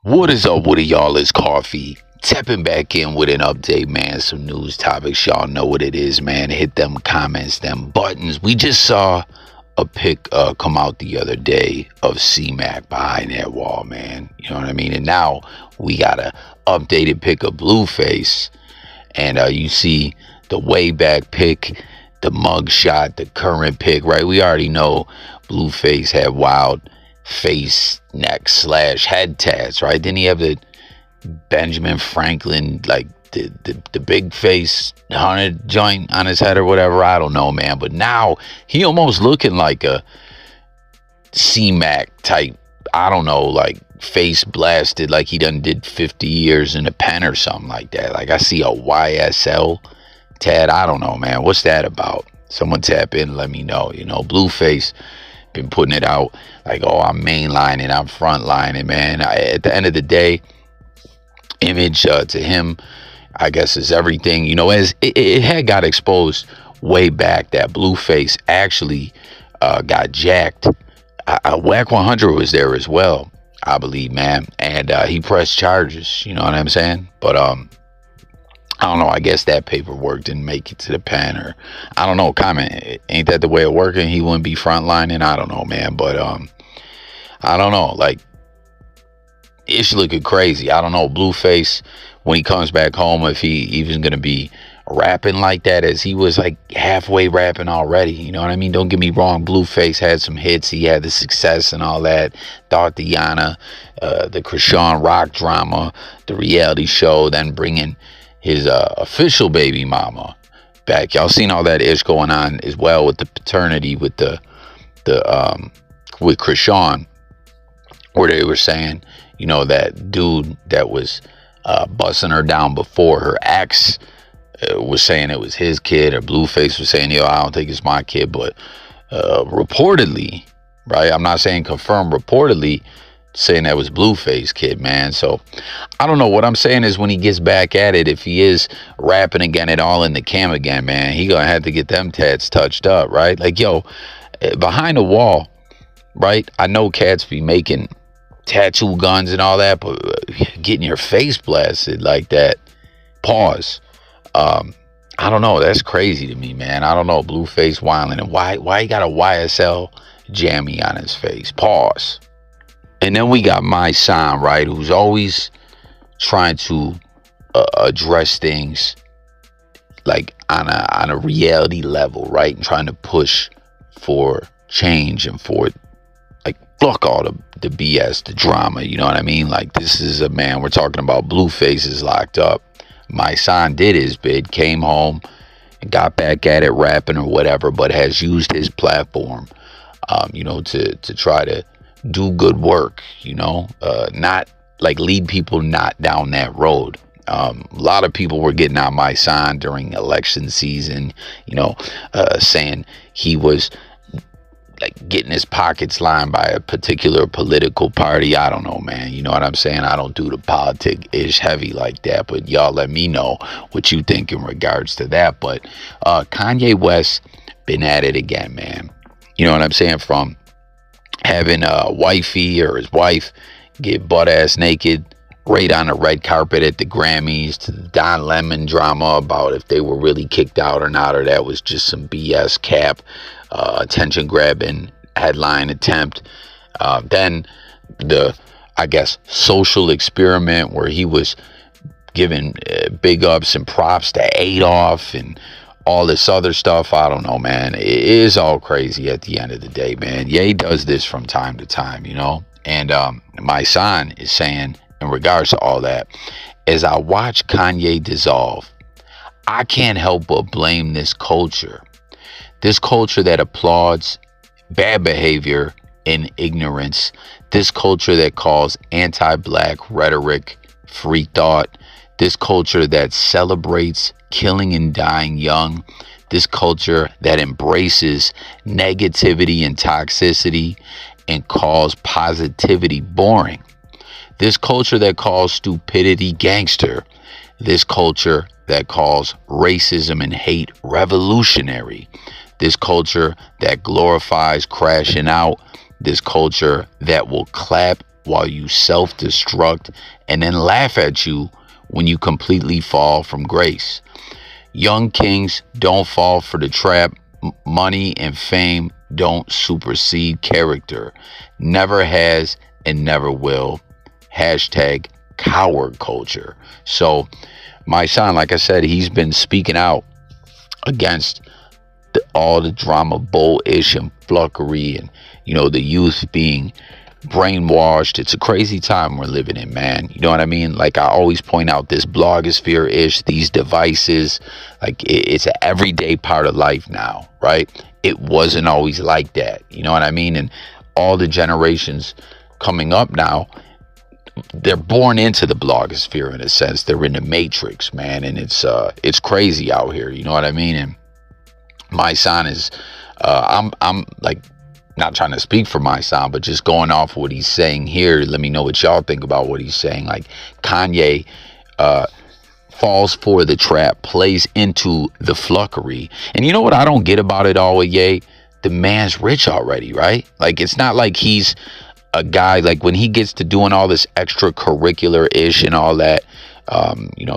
What is up with it, y'all? It's Coffee. Tapping back in with an update, man. Some news topics. Y'all know what it is, man. Hit them comments, them buttons. We just saw a pic come out the other day of C-Mac behind that wall, man. You know what I mean? And now we got a updated pic of Blueface. And you see the way back pic, the mug shot, the current pic, right? We already know Blueface had wild face, neck slash head tats, right? Then he have the Benjamin Franklin, like the big face haunted joint on his head or whatever. I don't know, man. But now he almost looking like a C-Mac type. I don't know, like face blasted, like he done did 50 years in a pen or something like that. Like I see a YSL tat. I don't know, man. What's that about? Someone tap in and let me know. You know, Blueface been putting it out like, oh, I'm mainlining, I'm frontlining, man. At the end of the day, image to him, I guess, is everything. You know, as it had got exposed way back that Blueface actually got jacked. Whack 100 was there as well, I believe, man, and he pressed charges. You know what I'm saying? But I don't know. I guess that paperwork didn't make it to the pen, or I don't know. Comment, ain't that the way of working? He wouldn't be frontlining. I don't know, man. But I don't know. Like, it's looking crazy. I don't know. Blueface, when he comes back home, if he even gonna be rapping like that, as he was like halfway rapping already. You know what I mean? Don't get me wrong. Blueface had some hits. He had the success and all that. Thotiana, the Krishan Rock drama, the reality show, then bringing his official baby mama back. Y'all seen all that ish going on as well with the paternity with with Krishan, where they were saying, you know, that dude that was busting her down before, her ex was saying it was his kid, or Blueface was saying, yo, I don't think it's my kid. But reportedly, right, I'm not saying confirmed, reportedly saying that was Blueface kid, man. So I don't know. What I'm saying is, when he gets back at it, if he is rapping again at all in the cam again, man, he gonna have to get them tats touched up, right? Like, yo, behind the wall, right, I know cats be making tattoo guns and all that, but getting your face blasted like that, pause. I don't know. That's crazy to me, man. I don't know. Blueface wilding, and why he got a YSL jammy on his face, pause. And then we got my son, right, who's always trying to address things like on a reality level, right, and trying to push for change and for, like, fuck all the BS, the drama. You know what I mean? Like, this is a man, we're talking about. Blueface is locked up. My son did his bid, came home and got back at it, rapping or whatever, but has used his platform, you know, to try to do good work, you know, not like lead people not down that road. A lot of people were getting on my son during election season, you know, saying he was like getting his pockets lined by a particular political party. I don't know, man. You know what I'm saying? I don't do the politic-ish heavy like that, but y'all let me know what you think in regards to that. But Kanye West been at it again, man. You know what I'm saying? From having a wifey or his wife get butt-ass naked right on the red carpet at the Grammys, to the Don Lemon drama about if they were really kicked out or not, or that was just some BS cap, attention-grabbing headline attempt. Then the, I guess, social experiment where he was giving big ups and props to Adolf and all this other stuff. I don't know, man. It is all crazy at the end of the day, man. Ye does this from time to time, you know. And my son is saying, in regards to all that, as I watch Kanye dissolve, I can't help but blame this culture. This culture that applauds bad behavior and ignorance. This culture that calls anti-black rhetoric free thought. This culture that celebrates killing and dying young. This culture that embraces negativity and toxicity and calls positivity boring. This culture that calls stupidity gangster. This culture that calls racism and hate revolutionary. This culture that glorifies crashing out. This culture that will clap while you self-destruct and then laugh at you when you completely fall from grace. Young kings don't fall for the trap. Money and fame don't supersede character. Never has and never will. Hashtag coward culture. So my son, like I said, he's been speaking out against all the drama, bullish and flunkery, and the youth being brainwashed. It's a crazy time we're living in, man. You know what I mean? Like I always point out, this blogosphere-ish, these devices, like it's an everyday part of life now, right? It wasn't always like that. You know what I mean? And all the generations coming up now, they're born into the blogosphere in a sense. They're in the matrix, man, and it's crazy out here. You know what I mean? And my son is, I'm like, not trying to speak for my son, but just going off what he's saying here. Let me know what y'all think about what he's saying. Like Kanye falls for the trap, plays into the flunkery. And you know what I don't get about it all with Ye? The man's rich already, right? Like it's not like he's a guy, like when he gets to doing all this extracurricular ish and all that,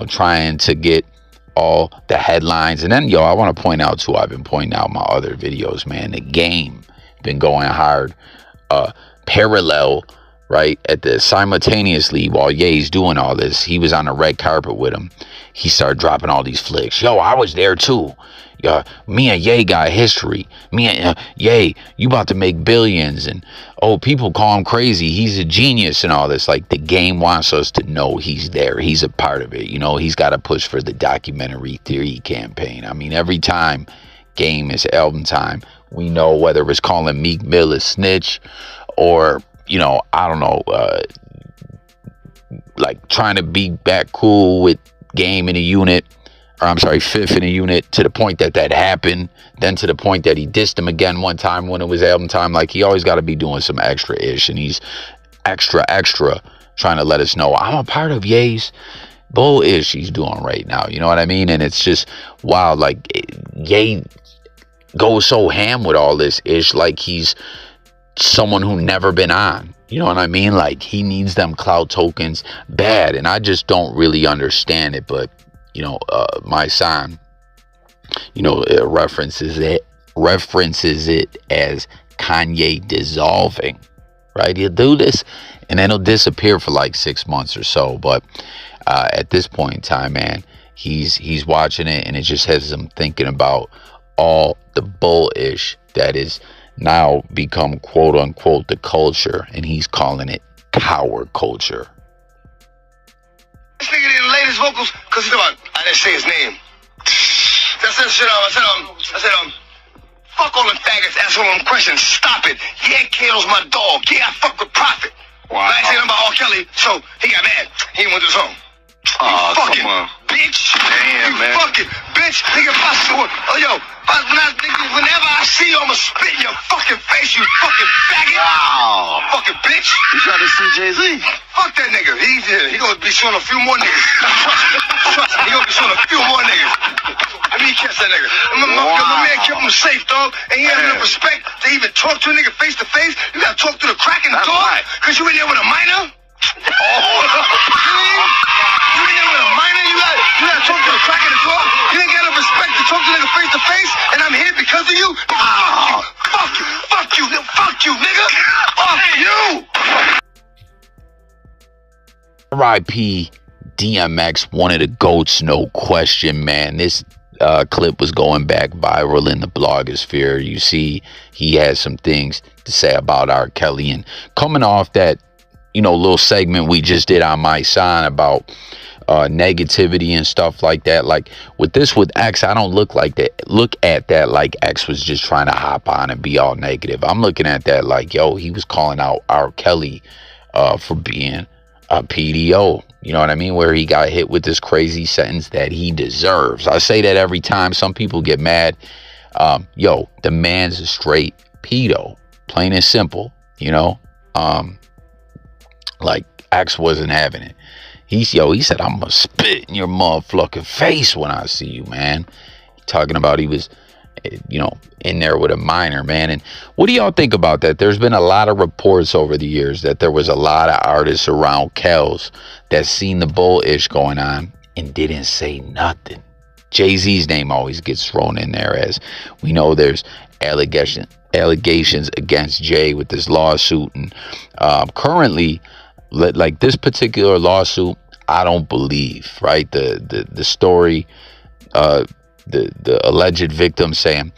trying to get all the headlines. And then, I want to point out too, I've been pointing out my other videos, man, the game been going hard, parallel, right, at the simultaneously while Ye's doing all this. He was on the red carpet with him. He started dropping all these flicks. I was there too. Me and Ye got history. Me and Ye, you about to make billions, and people call him crazy. He's a genius and all this. Like the game wants us to know he's there. He's a part of it. He's got to push for the documentary theory campaign. I mean, every time game is album time, we know whether it's calling Meek Mill a snitch or, I don't know, like trying to be back cool with Game in a unit, or I'm sorry, Fifth in a unit, to the point that happened, then to the point that he dissed him again one time when it was album time. Like he always got to be doing some extra ish, and he's extra trying to let us know I'm a part of Ye's bullish he's doing right now. You know what I mean? And it's just wild. Like Ye goes so ham with all this ish, like he's someone who never been on. You know what I mean? Like he needs them clout tokens bad, and I just don't really understand it. But my son, it references it as Kanye dissolving, right? He'll do this and then he'll disappear for like 6 months or so. But at this point in time, man, he's watching it, and it just has him thinking about all the bullish that is now become quote unquote the culture, and he's calling it coward culture. This nigga didn't lay his vocals because he's about, I didn't say his name. That's that shit. I said, fuck all them faggots, ask all them questions. Stop it. Yeah, Kato's my dog. Yeah, I fuck with Prophet. Wow. I ain't saying about R. Kelly, so he got mad. He went to the song. Oh, fucking come on. bitch. Damn, man. Fucking bitch. Nigga, whenever I see you, I'ma spit in your fucking face, you fucking faggot. Wow. Fucking bitch. You trying to sue Jay-Z? Fuck that nigga. He gonna be suing a few more niggas. Trust me, he gonna be suing a few more niggas. Let me catch that nigga. My man kept him safe, dog. And he had enough respect to even talk to a nigga face to face. You gotta talk through the crack in the door. Right. Cause you in there with a minor. You in there with a minor. You gotta talk to the crack in the door. You ain't got enough respect to talk to a nigga face to face. And I'm here because of you. Fuck you, nigga. Fuck you. R.I.P. DMX, one of the GOATs, no question, man. This clip was going back viral in the blogosphere. You see, he has some things to say about R. Kelly, and coming off that, little segment we just did on my son about negativity and stuff like that. Like with X, I don't look at that like X was just trying to hop on and be all negative. I'm looking at that like, he was calling out R. Kelly for being a PDO. You know what I mean? Where he got hit with this crazy sentence that he deserves. I say that every time. Some people get mad. The man's a straight pedo. Plain and simple. Like X wasn't having it. He said, I'm gonna spit in your motherfucking face when I see you, man. Talking about he was you know, in there with a minor, man. And what do y'all think about that? There's been a lot of reports over the years that there was a lot of artists around Kells that seen the bull-ish going on and didn't say nothing. Jay-Z's name always gets thrown in there, as we know there's allegations against Jay with this lawsuit. And currently, like this particular lawsuit, I don't believe, right? The story, the alleged victim saying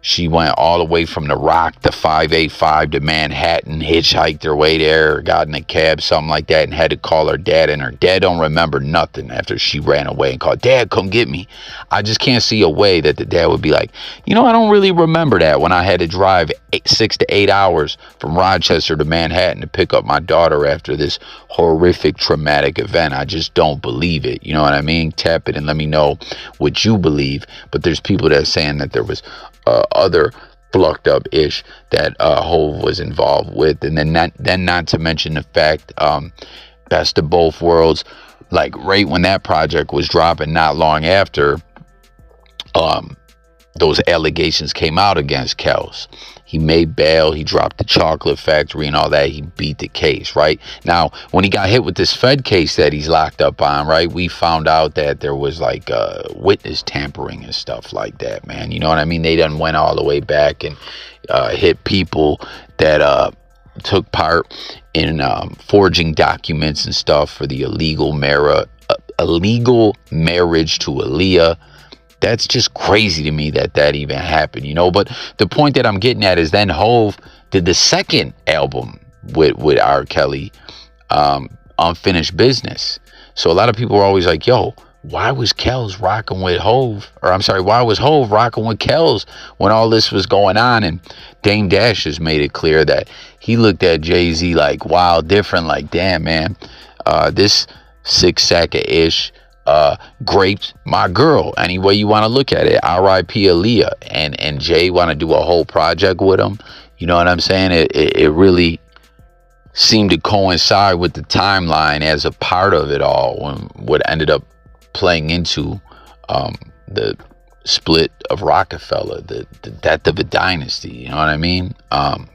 she went all the way from the Rock to 585 to Manhattan, hitchhiked her way there, got in a cab, something like that, and had to call her dad, and her dad don't remember nothing after she ran away and called, "Dad, come get me." I just can't see a way that the dad would be like, you know, I don't really remember that when I had to drive 6 to 8 hours from Rochester to Manhattan to pick up my daughter after this horrific traumatic event. I just don't believe it. You know what I mean? Tap it and let me know what you believe. But there's people that are saying that there was other flucked up ish that Hove was involved with. And then not to mention the fact, Best of Both Worlds, like right when that project was dropping, not long after, those allegations came out against Kells. He made bail, he dropped the Chocolate Factory and all that. He beat the case, right? Now, when he got hit with this Fed case that he's locked up on, right, we found out that there was like witness tampering and stuff like that, man. You know what I mean? They done went all the way back and hit people that took part in forging documents and stuff for the illegal marriage to Aaliyah. That's just crazy to me that even happened, you know. But the point that I'm getting at is then Hove did the second album with R. Kelly, Unfinished Business. So a lot of people were always like, yo, why was Kells rocking with Hove? Or I'm sorry, why was Hove rocking with Kells when all this was going on? And Dame Dash has made it clear that he looked at Jay-Z like wild different, like, damn, man, this 6-sacker-ish grapes my girl, any way you want to look at it. R.I.P. Aaliyah, and Jay want to do a whole project with him. You know what I'm saying? It really seemed to coincide with the timeline as a part of it all, when what ended up playing into the split of Rockefeller, the death of a dynasty. You know what I mean?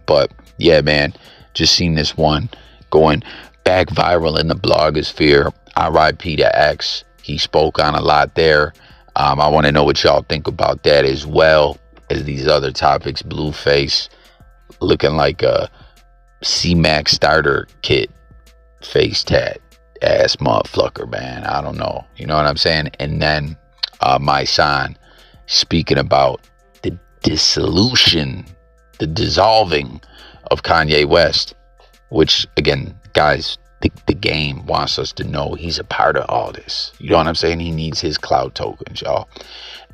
But yeah, man, just seen this one going back viral in the blogosphere. R.I.P. to X. He spoke on a lot there. I want to know what y'all think about that, as well as these other topics. Blueface looking like a C-Max starter kit face tat ass motherfucker, man. I don't know. You know what I'm saying? And then my son speaking about the dissolution, the dissolving of Kanye West, which, again, guys, the game wants us to know he's a part of all this. You know what I'm saying? He needs his cloud tokens, y'all.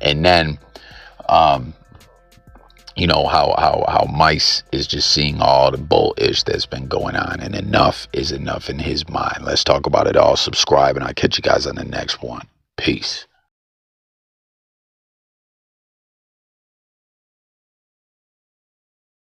And then, you know, how Mice is just seeing all the bull-ish that's been going on, and enough is enough in his mind. Let's talk about it all. Subscribe, and I'll catch you guys on the next one. Peace.